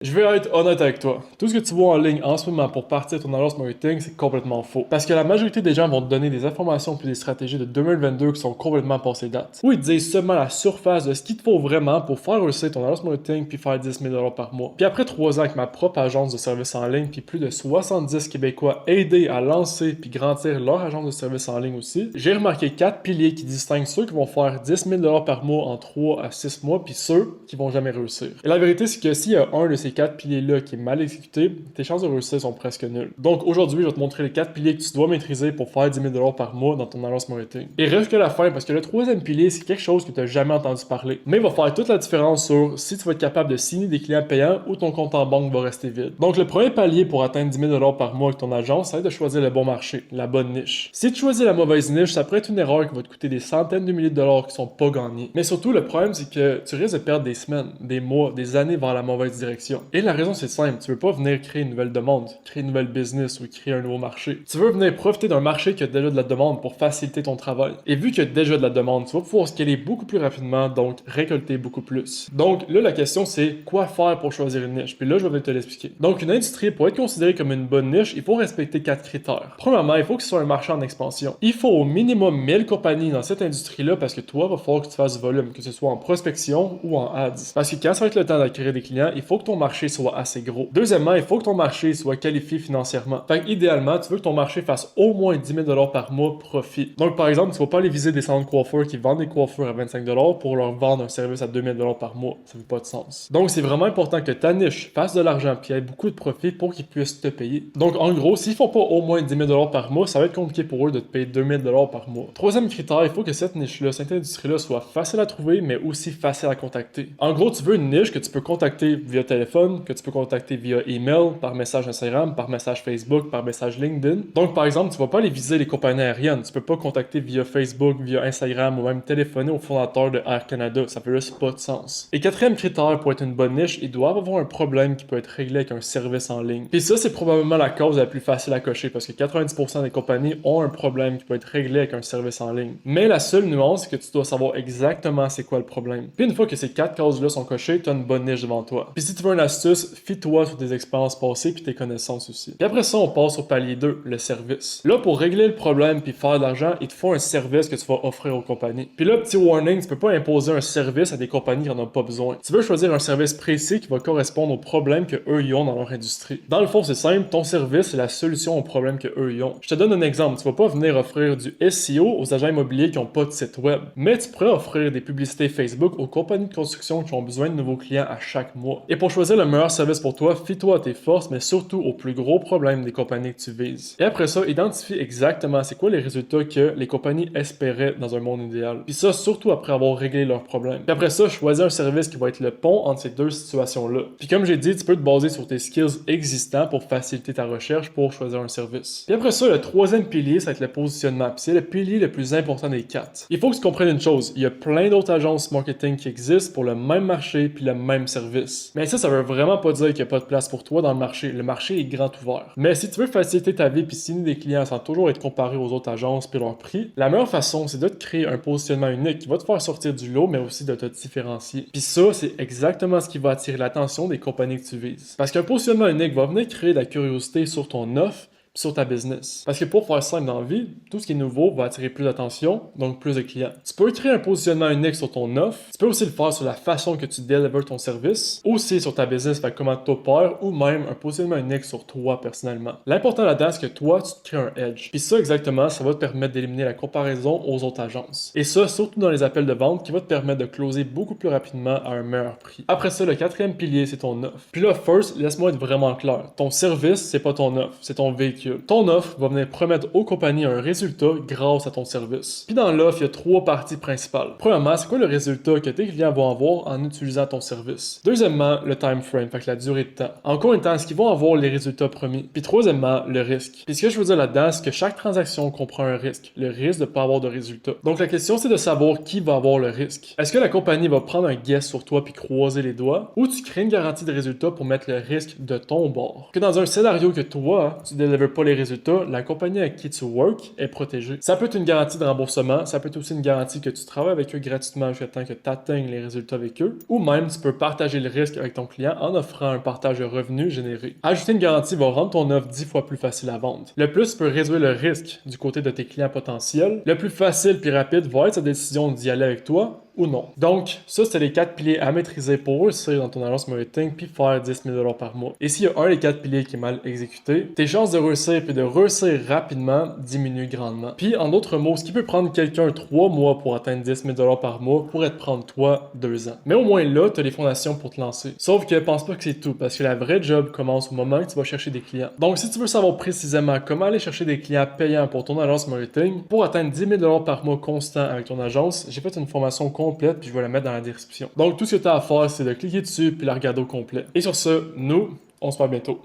Je vais être honnête avec toi. Tout ce que tu vois en ligne en ce moment pour partir ton agence marketing, c'est complètement faux. Parce que la majorité des gens vont te donner des informations puis des stratégies de 2022 qui sont complètement passées date. Ou ils te disent seulement la surface de ce qu'il te faut vraiment pour faire réussir ton agence marketing puis faire 10 000 $ par mois. Puis après 3 ans avec ma propre agence de services en ligne puis plus de 70 Québécois aidés à lancer puis grandir leur agence de services en ligne aussi, j'ai remarqué 4 piliers qui distinguent ceux qui vont faire 10 000 $ par mois en 3 à 6 mois puis ceux qui vont jamais réussir. Et la vérité, c'est que s'il y a un de ces 4 piliers-là qui est mal exécuté, tes chances de réussir sont presque nulles. Donc aujourd'hui, je vais te montrer les 4 piliers que tu dois maîtriser pour faire 10 000 $ par mois dans ton agence marketing. Et reste que la fin, parce que le troisième pilier, c'est quelque chose que tu n'as jamais entendu parler. Mais il va faire toute la différence sur si tu vas être capable de signer des clients payants ou ton compte en banque va rester vide. Donc le premier palier pour atteindre 10 000 $ par mois avec ton agence, c'est de choisir le bon marché, la bonne niche. Si tu choisis la mauvaise niche, ça pourrait être une erreur qui va te coûter des centaines de milliers de dollars qui sont pas gagnés. Mais surtout, le problème, c'est que tu risques de perdre des semaines, des mois, des années vers la mauvaise direction. Et la raison, c'est simple. Tu veux pas venir créer une nouvelle demande, créer une nouvelle business ou créer un nouveau marché. Tu veux venir profiter d'un marché qui a déjà de la demande pour faciliter ton travail. Et vu qu'il y a déjà de la demande, tu vas pouvoir scaler beaucoup plus rapidement, donc récolter beaucoup plus. Donc là, la question, c'est quoi faire pour choisir une niche? Puis là, je vais te l'expliquer. Donc, une industrie, pour être considérée comme une bonne niche, il faut respecter 4 critères. Premièrement, il faut que ce soit un marché en expansion. Il faut au minimum 1000 compagnies dans cette industrie-là parce que toi, il va falloir que tu fasses du volume, que ce soit en prospection ou en ads. Parce que quand ça va être le temps d'acquérir des clients, il faut que ton marché soit assez gros. Deuxièmement, il faut que ton marché soit qualifié financièrement. Fait idéalement, tu veux que ton marché fasse au moins 10 000 $ par mois profit. Donc, par exemple, tu ne vas pas aller viser des salons de coiffeurs qui vendent des coiffures à 25 $ pour leur vendre un service à 2 000 $ par mois. Ça fait pas de sens. Donc, c'est vraiment important que ta niche fasse de l'argent et ait beaucoup de profit pour qu'ils puissent te payer. Donc, en gros, s'ils font pas au moins 10 000 $ par mois, ça va être compliqué pour eux de te payer 2 000 $ par mois. Troisième critère, il faut que cette niche-là, cette industrie-là soit facile à trouver, mais aussi facile à contacter. En gros, tu veux une niche que tu peux contacter via téléphone, que tu peux contacter via email, par message Instagram, par message Facebook, par message LinkedIn. Donc, par exemple, tu vas pas aller viser les compagnies aériennes. Tu peux pas contacter via Facebook, via Instagram ou même téléphoner au fondateur de Air Canada. Ça fait juste pas de sens. Et quatrième critère pour être une bonne niche, ils doivent avoir un problème qui peut être réglé avec un service en ligne. Puis ça, c'est probablement la cause la plus facile à cocher parce que 90% des compagnies ont un problème qui peut être réglé avec un service en ligne. Mais la seule nuance, c'est que tu dois savoir exactement c'est quoi le problème. Puis une fois que ces 4 cases-là sont cochées, tu as une bonne niche devant toi. Puis si tu veux une astuce, fie-toi sur tes expériences passées puis tes connaissances aussi. Puis après ça, on passe au palier 2, le service. Là, pour régler le problème puis faire de l'argent, il te faut un service que tu vas offrir aux compagnies. Puis là, petit warning, tu peux pas imposer un service à des compagnies qui en ont pas besoin. Tu veux choisir un service précis qui va correspondre aux problèmes que eux y ont dans leur industrie. Dans le fond, c'est simple, ton service est la solution aux problèmes que eux y ont. Je te donne un exemple, tu vas pas venir offrir du SEO aux agents immobiliers qui ont pas de site web, mais tu pourrais offrir des publicités Facebook aux compagnies de construction qui ont besoin de nouveaux clients à chaque mois. Et pour choisir le meilleur service pour toi, fie-toi à tes forces, mais surtout aux plus gros problèmes des compagnies que tu vises. Et après ça, identifie exactement c'est quoi les résultats que les compagnies espéraient dans un monde idéal. Puis ça, surtout après avoir réglé leurs problèmes. Puis après ça, choisis un service qui va être le pont entre ces deux situations-là. Puis comme j'ai dit, tu peux te baser sur tes skills existants pour faciliter ta recherche pour choisir un service. Puis après ça, le troisième pilier, ça va être le positionnement. Puis c'est le pilier le plus important des 4. Il faut que tu comprennes une chose, il y a plein d'autres agences marketing qui existent pour le même marché puis le même service. Mais ça veut vraiment pas dire qu'il n'y a pas de place pour toi dans le marché. Le marché est grand ouvert. Mais si tu veux faciliter ta vie puis signer des clients sans toujours être comparé aux autres agences puis leur prix, la meilleure façon, c'est de te créer un positionnement unique qui va te faire sortir du lot, mais aussi de te différencier. Puis ça, c'est exactement ce qui va attirer l'attention des compagnies que tu vises. Parce qu'un positionnement unique va venir créer de la curiosité sur ton offre sur ta business. Parce que pour faire simple dans la vie, tout ce qui est nouveau va attirer plus d'attention, donc plus de clients. Tu peux créer un positionnement unique sur ton offre, tu peux aussi le faire sur la façon que tu délivres ton service, aussi sur ta business, fait comment tu opères, ou même un positionnement unique sur toi personnellement. L'important là-dedans, c'est que toi, tu te crées un edge. Puis ça, exactement, ça va te permettre d'éliminer la comparaison aux autres agences. Et ça, surtout dans les appels de vente, qui va te permettre de closer beaucoup plus rapidement à un meilleur prix. Après ça, le quatrième pilier, c'est ton offre. Puis là, first, laisse-moi être vraiment clair. Ton service, c'est pas ton offre, c'est ton véhicule. Ton offre va venir promettre aux compagnies un résultat grâce à ton service. Puis dans l'offre, il y a 3 parties principales. Premièrement, c'est quoi le résultat que tes clients vont avoir en utilisant ton service? Deuxièmement, le time frame, fait que la durée de temps. En combien de temps est-ce qu'ils vont avoir les résultats promis? Puis troisièmement, le risque. Puis ce que je veux dire là-dedans, c'est que chaque transaction comprend un risque. Le risque de ne pas avoir de résultat. Donc la question, c'est de savoir qui va avoir le risque. Est-ce que la compagnie va prendre un guess sur toi puis croiser les doigts? Ou tu crées une garantie de résultat pour mettre le risque de ton bord? Que dans un scénario que toi, tu délivres délivre pas les résultats, la compagnie avec qui tu work est protégée. Ça peut être une garantie de remboursement, ça peut être aussi une garantie que tu travailles avec eux gratuitement jusqu'à temps que tu atteignes les résultats avec eux, ou même tu peux partager le risque avec ton client en offrant un partage de revenus généré. Ajouter une garantie va rendre ton offre 10 fois plus facile à vendre. Le plus, tu peux réduire le risque du côté de tes clients potentiels. Le plus facile puis rapide va être sa décision d'y aller avec toi ou non. Donc, ça, c'est les 4 piliers à maîtriser pour réussir dans ton agence marketing puis faire 10 000 $ par mois. Et s'il y a un des 4 piliers qui est mal exécuté, tes chances de réussir puis de réussir rapidement diminuent grandement. Puis, en d'autres mots, ce qui peut prendre quelqu'un 3 mois pour atteindre 10 000 $ par mois pourrait te prendre toi 2 ans. Mais au moins là, tu as les fondations pour te lancer. Sauf que pense pas que c'est tout, parce que la vraie job commence au moment que tu vas chercher des clients. Donc, si tu veux savoir précisément comment aller chercher des clients payants pour ton agence marketing, pour atteindre 10 000 $ par mois constant avec ton agence, j'ai fait une formation complète puis je vais la mettre dans la description. Donc, tout ce que tu as à faire, c'est de cliquer dessus puis la regarder au complet. Et sur ce, nous, on se voit bientôt.